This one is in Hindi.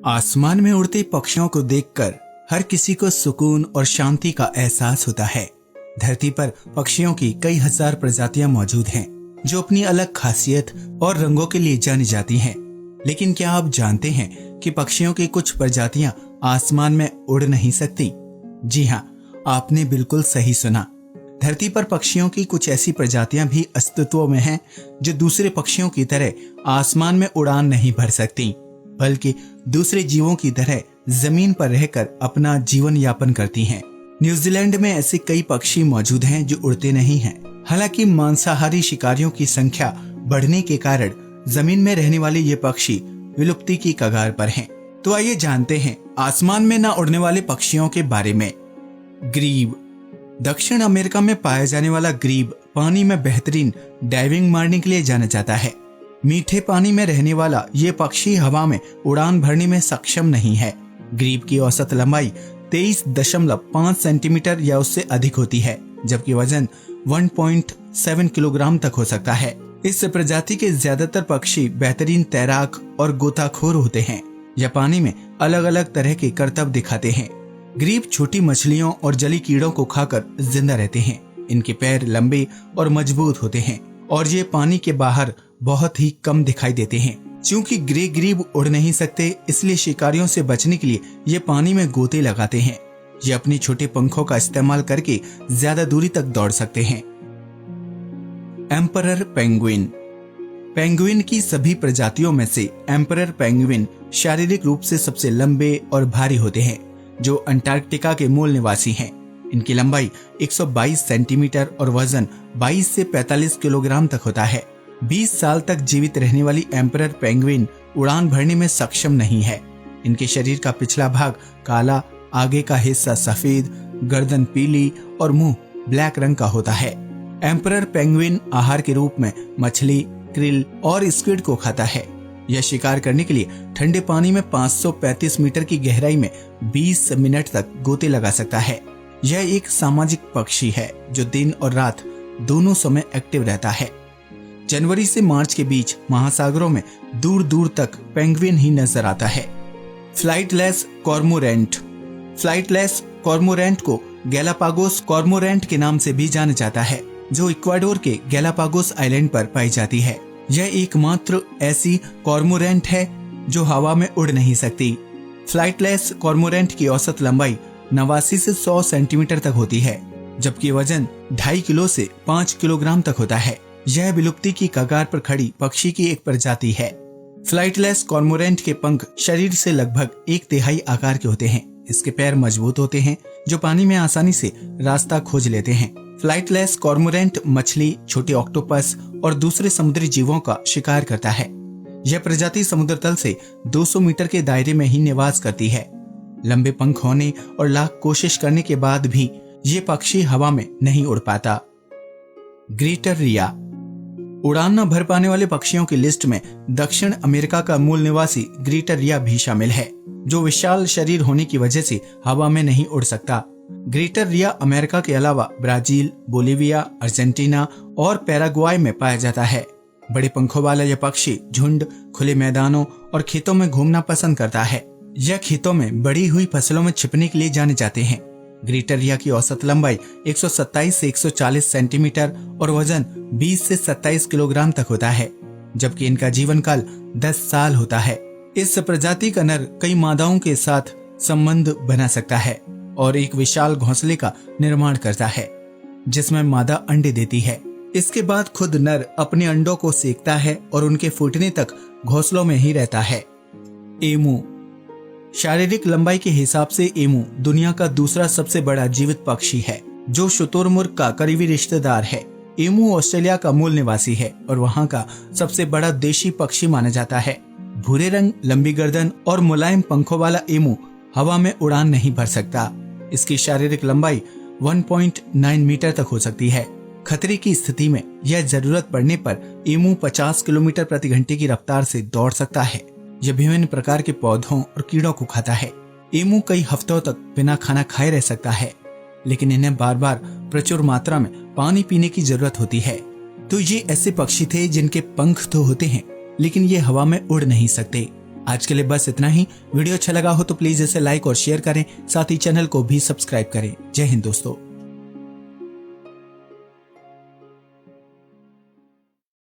आसमान में उड़ते पक्षियों को देखकर हर किसी को सुकून और शांति का एहसास होता है। धरती पर पक्षियों की कई हजार प्रजातियां मौजूद हैं, जो अपनी अलग खासियत और रंगों के लिए जानी जाती हैं। लेकिन क्या आप जानते हैं कि पक्षियों की कुछ प्रजातियां आसमान में उड़ नहीं सकती? जी हाँ, आपने बिल्कुल सही सुना। धरती पर पक्षियों की कुछ ऐसी प्रजातियां भी अस्तित्व में हैं, जो दूसरे पक्षियों की तरह आसमान में उड़ान नहीं भर सकती, बल्कि दूसरे जीवों की तरह जमीन पर रहकर अपना जीवन यापन करती हैं। न्यूजीलैंड में ऐसे कई पक्षी मौजूद हैं जो उड़ते नहीं हैं। हालांकि मांसाहारी शिकारियों की संख्या बढ़ने के कारण जमीन में रहने वाले ये पक्षी विलुप्ति की कगार पर हैं। तो आइए जानते हैं आसमान में न उड़ने वाले पक्षियों के बारे में। ग्रीब। दक्षिण अमेरिका में पाया जाने वाला ग्रीब पानी में बेहतरीन डाइविंग मारने के लिए जाना जाता है। मीठे पानी में रहने वाला ये पक्षी हवा में उड़ान भरने में सक्षम नहीं है। ग्रीब की औसत लंबाई 23.5 सेंटीमीटर या उससे अधिक होती है, जबकि वजन 1.7 किलोग्राम तक हो सकता है। इस प्रजाति के ज्यादातर पक्षी बेहतरीन तैराक और गोताखोर होते हैं या पानी में अलग अलग तरह के करतब दिखाते हैं। ग्रीब छोटी मछलियों और जली कीड़ों को खाकर जिंदा रहते हैं। इनके पैर लंबे और मजबूत होते हैं और ये पानी के बाहर बहुत ही कम दिखाई देते हैं। चूंकि ग्रे ग्रीब उड़ नहीं सकते, इसलिए शिकारियों से बचने के लिए ये पानी में गोते लगाते हैं। ये अपने छोटे पंखों का इस्तेमाल करके ज्यादा दूरी तक दौड़ सकते हैं। Emperor penguin. पेंगुइन की सभी प्रजातियों में से एम्परर पेंगुइन शारीरिक रूप से सबसे लंबे और भारी होते हैं, जो अंटार्कटिका के मूल निवासी हैं। इनकी लंबाई 122 सेंटीमीटर और वजन 22 से 45 किलोग्राम तक होता है। 20 साल तक जीवित रहने वाली एम्परर पेंगुइन उड़ान भरने में सक्षम नहीं है। इनके शरीर का पिछला भाग काला, आगे का हिस्सा सफेद, गर्दन पीली और मुंह ब्लैक रंग का होता है। एम्परर पेंगुइन आहार के रूप में मछली, क्रिल और स्क्विड को खाता है। यह शिकार करने के लिए ठंडे पानी में 535 मीटर की गहराई में 20 मिनट तक गोते लगा सकता है। यह एक सामाजिक पक्षी है जो दिन और रात दोनों समय एक्टिव रहता है। जनवरी से मार्च के बीच महासागरों में दूर दूर तक पेंगुइन ही नजर आता है। Flightless cormorant. फ्लाइटलेस कॉर्मोरेंट को गैलापागोस कॉर्मोरेंट के नाम से भी जाना जाता है, जो इक्वाडोर के गैलापागोस आइलैंड पर पाई जाती है। यह एकमात्र ऐसी कॉर्मोरेंट है जो हवा में उड़ नहीं सकती। फ्लाइटलेस कॉर्मोरेंट की औसत लंबाई 89 से 100 सेंटीमीटर तक होती है, जबकि वजन 2.5 किलो से 5 किलोग्राम तक होता है। यह विलुप्ति की कगार पर खड़ी पक्षी की एक प्रजाति है। फ्लाइटलेस कॉर्मोरेंट के पंख शरीर से लगभग 1/3 आकार के होते हैं। इसके पैर मजबूत होते हैं, जो पानी में आसानी से रास्ता खोज लेते हैं। फ्लाइटलेस कॉर्मोरेंट मछली, छोटे ऑक्टोपस और दूसरे समुद्री जीवों का शिकार करता है। यह प्रजाति समुद्र तल से 200 मीटर के दायरे में ही निवास करती है। लंबे पंख होने और लाख कोशिश करने के बाद भी ये पक्षी हवा में नहीं उड़ पाता। ग्रेटर रिया। उड़ान न भर पाने वाले पक्षियों की लिस्ट में दक्षिण अमेरिका का मूल निवासी ग्रेटर रिया भी शामिल है, जो विशाल शरीर होने की वजह से हवा में नहीं उड़ सकता। ग्रेटर रिया अमेरिका के अलावा ब्राजील, बोलिविया, अर्जेंटीना और पैराग्वाय में पाया जाता है। बड़े पंखों वाला यह पक्षी झुंड, खुले मैदानों और खेतों में घूमना पसंद करता है। यह खेतों में बड़ी हुई फसलों में छिपने के लिए जाने जाते हैं। ग्रेटर रिया की औसत लंबाई 127 से 140 सेंटीमीटर और वजन 20 से 27 किलोग्राम तक होता है, जबकि इनका जीवन काल 10 साल होता है। इस प्रजाति का नर कई मादाओं के साथ संबंध बना सकता है और एक विशाल घोंसले का निर्माण करता है, जिसमें मादा अंडे देती है। इसके बाद खुद नर अपने अंडों को सेकता है और उनके फूटने तक घोंसलों में ही रहता है। एमू। शारीरिक लंबाई के हिसाब से एमू दुनिया का दूसरा सबसे बड़ा जीवित पक्षी है, जो शुतुरमुर्ग का करीबी रिश्तेदार है। एमू ऑस्ट्रेलिया का मूल निवासी है और वहाँ का सबसे बड़ा देशी पक्षी माना जाता है। भूरे रंग, लंबी गर्दन और मुलायम पंखों वाला एमू हवा में उड़ान नहीं भर सकता। इसकी शारीरिक लंबाई 1.9 मीटर तक हो सकती है। खतरे की स्थिति में यह जरूरत पड़ने पर एमू 50 किलोमीटर प्रति घंटे की रफ्तार से दौड़ सकता है। यह विभिन्न प्रकार के पौधों और कीड़ों को खाता है। एमू कई हफ्तों तक बिना खाना खाए रह सकता है, लेकिन इन्हें बार बार प्रचुर मात्रा में पानी पीने की जरूरत होती है। तो ये ऐसे पक्षी थे जिनके पंख तो होते हैं, लेकिन ये हवा में उड़ नहीं सकते। आज के लिए बस इतना ही। वीडियो अच्छा लगा हो तो प्लीज इसे लाइक और शेयर करें, साथ ही चैनल को भी सब्सक्राइब करें। जय हिंद दोस्तों।